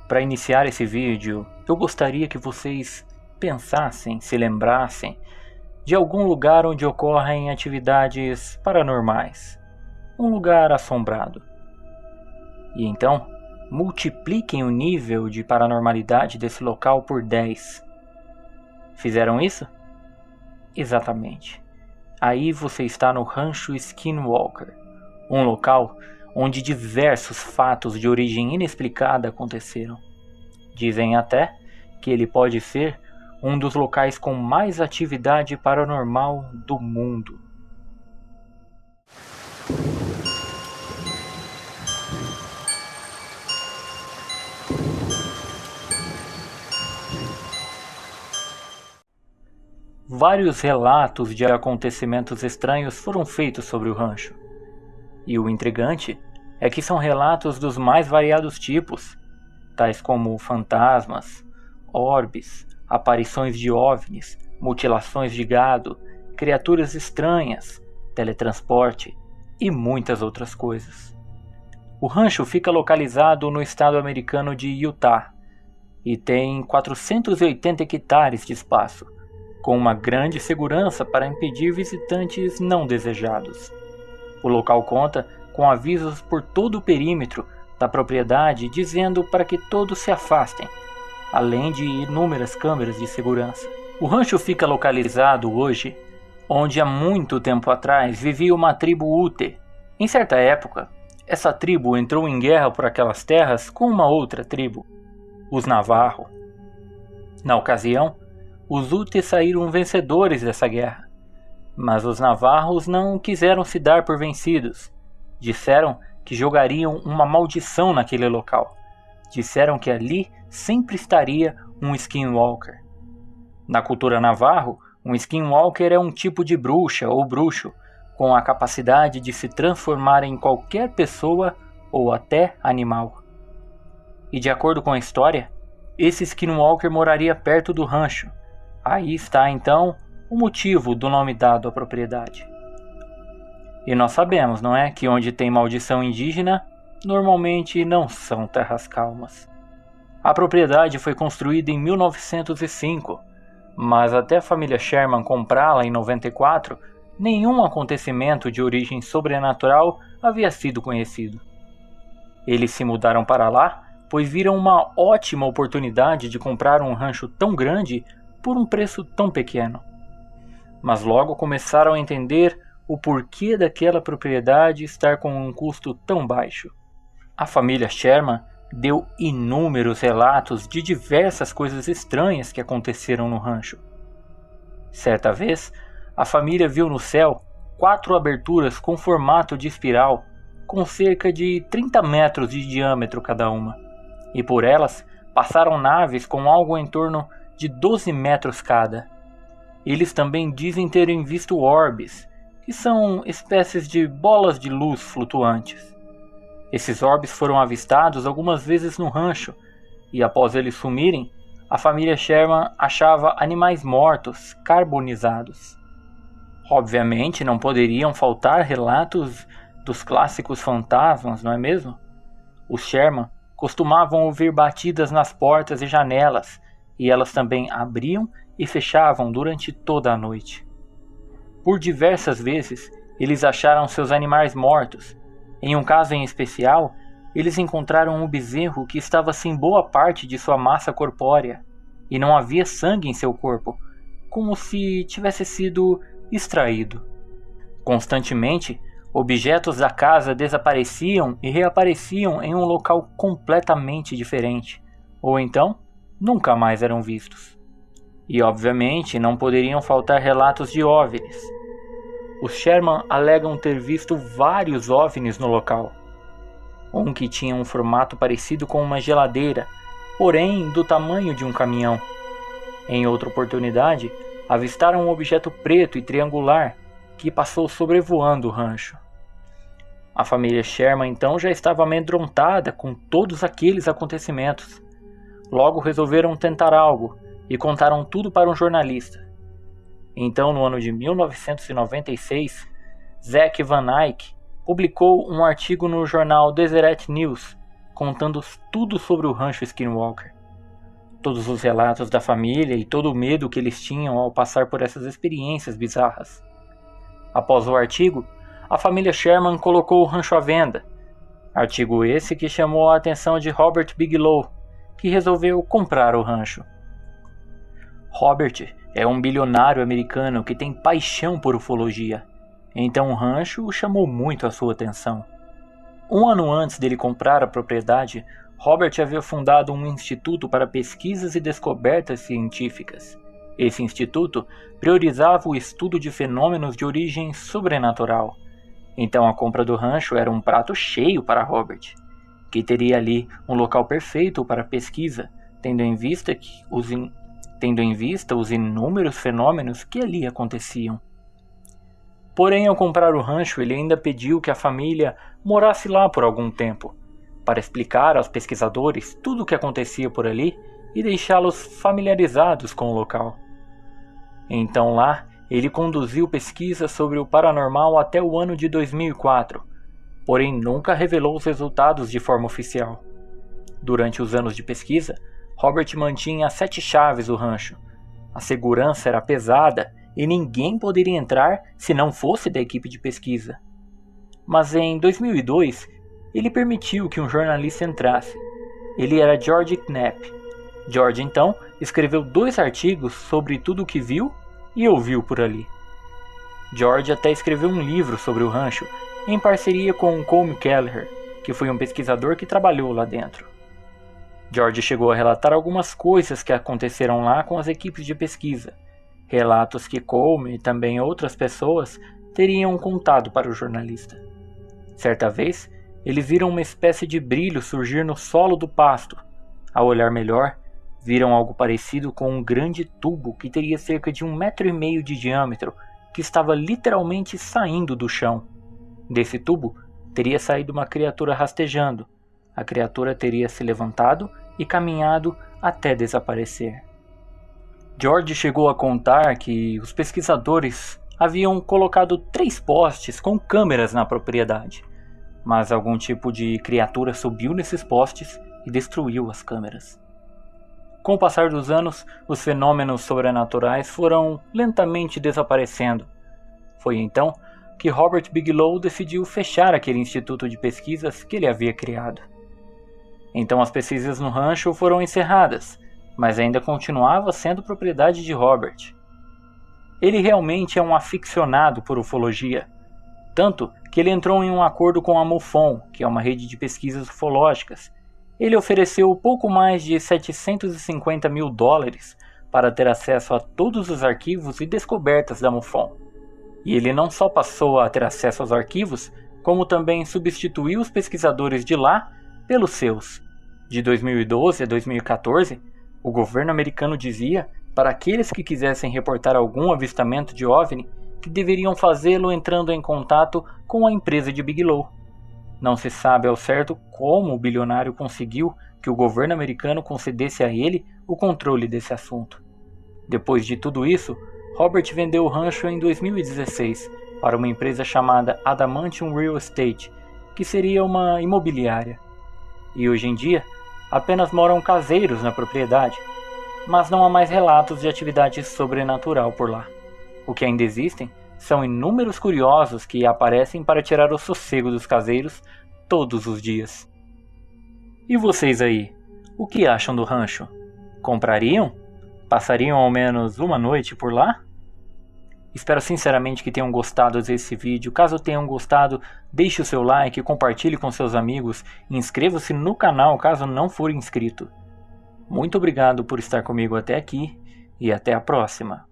para iniciar esse vídeo, eu gostaria que vocês pensassem, se lembrassem de algum lugar onde ocorrem atividades paranormais, um lugar assombrado. E então, multipliquem o nível de paranormalidade desse local por 10. Fizeram isso? Exatamente. Aí você está no Rancho Skinwalker, um local onde diversos fatos de origem inexplicada aconteceram. Dizem até que ele pode ser um dos locais com mais atividade paranormal do mundo. Vários relatos de acontecimentos estranhos foram feitos sobre o rancho. E o intrigante é que são relatos dos mais variados tipos, tais como fantasmas, orbes, aparições de OVNIs, mutilações de gado, criaturas estranhas, teletransporte e muitas outras coisas. O rancho fica localizado no estado americano de Utah e tem 480 hectares de espaço, com uma grande segurança para impedir visitantes não desejados. O local conta com avisos por todo o perímetro da propriedade dizendo para que todos se afastem, além de inúmeras câmeras de segurança. O rancho fica localizado hoje onde há muito tempo atrás vivia uma tribo Ute. Em certa época, essa tribo entrou em guerra por aquelas terras com uma outra tribo, os Navarro. Na ocasião, os Ute saíram vencedores dessa guerra, mas os Navarros não quiseram se dar por vencidos. Disseram que jogariam uma maldição naquele local. Disseram que ali sempre estaria um Skinwalker. Na cultura Navarro, um Skinwalker é um tipo de bruxa ou bruxo, com a capacidade de se transformar em qualquer pessoa ou até animal. E de acordo com a história, esse Skinwalker moraria perto do rancho. Aí está então o motivo do nome dado à propriedade. E nós sabemos, não é, que onde tem maldição indígena, normalmente não são terras calmas. A propriedade foi construída em 1905, mas até a família Sherman comprá-la em 94, nenhum acontecimento de origem sobrenatural havia sido conhecido. Eles se mudaram para lá, pois viram uma ótima oportunidade de comprar um rancho tão grande por um preço tão pequeno. Mas logo começaram a entender o porquê daquela propriedade estar com um custo tão baixo. A família Sherman deu inúmeros relatos de diversas coisas estranhas que aconteceram no rancho. Certa vez, a família viu no céu 4 aberturas com formato de espiral, com cerca de 30 metros de diâmetro cada uma, e por elas passaram naves com algo em torno de 12 metros cada. Eles também dizem terem visto orbes, que são espécies de bolas de luz flutuantes. Esses orbes foram avistados algumas vezes no rancho, e após eles sumirem, a família Sherman achava animais mortos, carbonizados. Obviamente não poderiam faltar relatos dos clássicos fantasmas, não é mesmo? Os Sherman costumavam ouvir batidas nas portas e janelas, e elas também abriam e fechavam durante toda a noite. Por diversas vezes, eles acharam seus animais mortos. Em um caso em especial, eles encontraram um bezerro que estava sem boa parte de sua massa corpórea, e não havia sangue em seu corpo, como se tivesse sido extraído. Constantemente, objetos da casa desapareciam e reapareciam em um local completamente diferente, ou então, nunca mais eram vistos. E obviamente não poderiam faltar relatos de OVNIs. Os Sherman alegam ter visto vários OVNIs no local. Um que tinha um formato parecido com uma geladeira, porém do tamanho de um caminhão. Em outra oportunidade, avistaram um objeto preto e triangular que passou sobrevoando o rancho. A família Sherman então já estava amedrontada com todos aqueles acontecimentos. Logo resolveram tentar algo e contaram tudo para um jornalista. Então, no ano de 1996, Zack Van Eyck publicou um artigo no jornal Deseret News, contando tudo sobre o rancho Skinwalker. Todos os relatos da família e todo o medo que eles tinham ao passar por essas experiências bizarras. Após o artigo, a família Sherman colocou o rancho à venda. Artigo esse que chamou a atenção de Robert Bigelow, que resolveu comprar o rancho. Robert é um bilionário americano que tem paixão por ufologia, então o rancho o chamou muito a sua atenção. Um ano antes dele comprar a propriedade, Robert havia fundado um instituto para pesquisas e descobertas científicas. Esse instituto priorizava o estudo de fenômenos de origem sobrenatural. Então a compra do rancho era um prato cheio para Robert, que teria ali um local perfeito para pesquisa, tendo em vista os inúmeros fenômenos que ali aconteciam. Porém, ao comprar o rancho, ele ainda pediu que a família morasse lá por algum tempo, para explicar aos pesquisadores tudo o que acontecia por ali e deixá-los familiarizados com o local. Então lá, ele conduziu pesquisas sobre o paranormal até o ano de 2004, porém nunca revelou os resultados de forma oficial. Durante os anos de pesquisa, Robert mantinha 7 chaves do rancho. A segurança era pesada e ninguém poderia entrar se não fosse da equipe de pesquisa. Mas em 2002, ele permitiu que um jornalista entrasse. Ele era George Knapp. George então escreveu 2 artigos sobre tudo o que viu e ouviu por ali. George até escreveu um livro sobre o rancho, em parceria com Colm Kelleher, que foi um pesquisador que trabalhou lá dentro. George chegou a relatar algumas coisas que aconteceram lá com as equipes de pesquisa, relatos que Colm e também outras pessoas teriam contado para o jornalista. Certa vez, eles viram uma espécie de brilho surgir no solo do pasto. Ao olhar melhor, viram algo parecido com um grande tubo que teria cerca de 1,5 metros de diâmetro, que estava literalmente saindo do chão. Desse tubo, teria saído uma criatura rastejando. A criatura teria se levantado e caminhado até desaparecer. George chegou a contar que os pesquisadores haviam colocado 3 postes com câmeras na propriedade, mas algum tipo de criatura subiu nesses postes e destruiu as câmeras. Com o passar dos anos, os fenômenos sobrenaturais foram lentamente desaparecendo. Foi então que Robert Bigelow decidiu fechar aquele instituto de pesquisas que ele havia criado. Então as pesquisas no rancho foram encerradas, mas ainda continuava sendo propriedade de Robert. Ele realmente é um aficionado por ufologia, tanto que ele entrou em um acordo com a MUFON, que é uma rede de pesquisas ufológicas. Ele ofereceu pouco mais de $750 mil para ter acesso a todos os arquivos e descobertas da MUFON. E ele não só passou a ter acesso aos arquivos, como também substituiu os pesquisadores de lá pelos seus. De 2012 a 2014, o governo americano dizia para aqueles que quisessem reportar algum avistamento de OVNI que deveriam fazê-lo entrando em contato com a empresa de Bigelow. Não se sabe ao certo como o bilionário conseguiu que o governo americano concedesse a ele o controle desse assunto. Depois de tudo isso, Robert vendeu o rancho em 2016 para uma empresa chamada Adamantium Real Estate, que seria uma imobiliária. E hoje em dia, apenas moram caseiros na propriedade, mas não há mais relatos de atividade sobrenatural por lá. O que ainda existem são inúmeros curiosos que aparecem para tirar o sossego dos caseiros todos os dias. E vocês aí, o que acham do rancho? Comprariam? Passariam ao menos uma noite por lá? Espero sinceramente que tenham gostado desse vídeo. Caso tenham gostado, deixe o seu like, compartilhe com seus amigos e inscreva-se no canal caso não for inscrito. Muito obrigado por estar comigo até aqui e até a próxima.